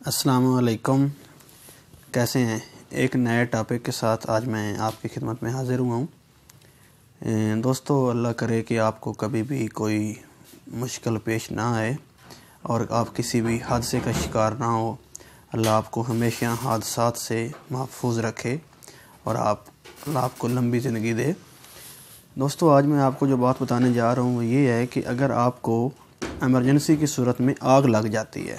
السلام علیکم، کیسے ہیں؟ ایک نئے ٹاپک کے ساتھ آج میں آپ کی خدمت میں حاضر ہوا ہوں۔ دوستو، اللہ کرے کہ آپ کو کبھی بھی کوئی مشکل پیش نہ آئے اور آپ کسی بھی حادثے کا شکار نہ ہو۔ اللہ آپ کو ہمیشہ حادثات سے محفوظ رکھے اور اللہ آپ کو لمبی زندگی دے۔ دوستو، آج میں آپ کو جو بات بتانے جا رہا ہوں وہ یہ ہے کہ اگر آپ کو ایمرجنسی کی صورت میں آگ لگ جاتی ہے،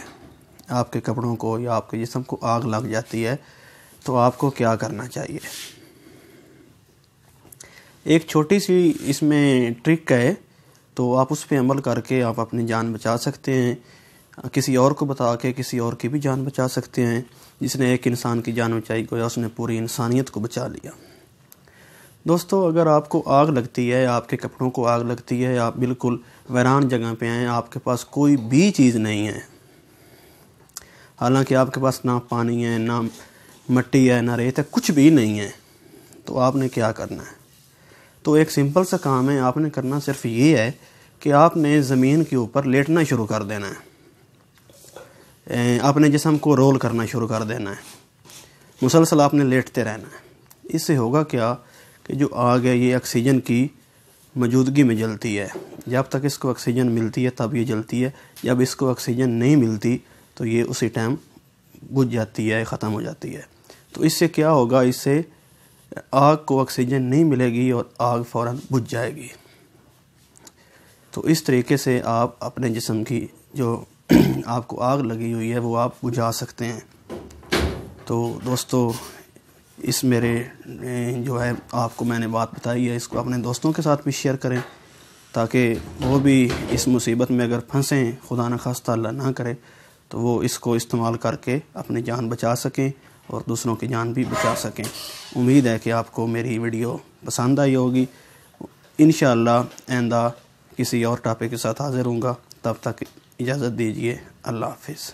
آپ کے کپڑوں کو یا آپ کے جسم کو آگ لگ جاتی ہے، تو آپ کو کیا کرنا چاہیے؟ ایک چھوٹی سی اس میں ٹرک ہے، تو آپ اس پہ عمل کر کے آپ اپنی جان بچا سکتے ہیں، کسی اور کو بتا کے کسی اور کی بھی جان بچا سکتے ہیں۔ جس نے ایک انسان کی جان بچائی گویا اس نے پوری انسانیت کو بچا لیا۔ دوستو، اگر آپ کو آگ لگتی ہے، آپ کے کپڑوں کو آگ لگتی ہے، آپ بالکل ویران جگہ پہ ہیں، آپ کے پاس کوئی بھی چیز نہیں ہے، حالانکہ آپ کے پاس نہ پانی ہے، نہ مٹی ہے، نہ ریت ہے، کچھ بھی نہیں ہے، تو آپ نے کیا کرنا ہے؟ تو ایک سمپل سا کام ہے، آپ نے کرنا صرف یہ ہے کہ آپ نے زمین کے اوپر لیٹنا شروع کر دینا ہے، اپنے جسم کو رول کرنا شروع کر دینا ہے، مسلسل آپ نے لیٹتے رہنا ہے۔ اس سے ہوگا کیا کہ جو آگ ہے یہ آکسیجن کی موجودگی میں جلتی ہے، جب تک اس کو آکسیجن ملتی ہے تب یہ جلتی ہے، جب اس کو آکسیجن نہیں ملتی تو یہ اسی ٹائم بجھ جاتی ہے، ختم ہو جاتی ہے۔ تو اس سے کیا ہوگا؟ اس سے آگ کو آکسیجن نہیں ملے گی اور آگ فوراً بجھ جائے گی۔ تو اس طریقے سے آپ اپنے جسم کی جو آپ کو آگ لگی ہوئی ہے وہ آپ بجھا سکتے ہیں۔ تو دوستو، اس میرے جو ہے آپ کو میں نے بات بتائی ہے، اس کو اپنے دوستوں کے ساتھ بھی شیئر کریں تاکہ وہ بھی اس مصیبت میں اگر پھنسیں، خدا نخواستہ اللہ نہ کرے، تو وہ اس کو استعمال کر کے اپنی جان بچا سکیں اور دوسروں کی جان بھی بچا سکیں۔ امید ہے کہ آپ کو میری ویڈیو پسند آئی ہوگی۔ انشاءاللہ آئندہ کسی اور ٹاپک کے ساتھ حاضر ہوں گا، تب تک اجازت دیجیے۔ اللہ حافظ۔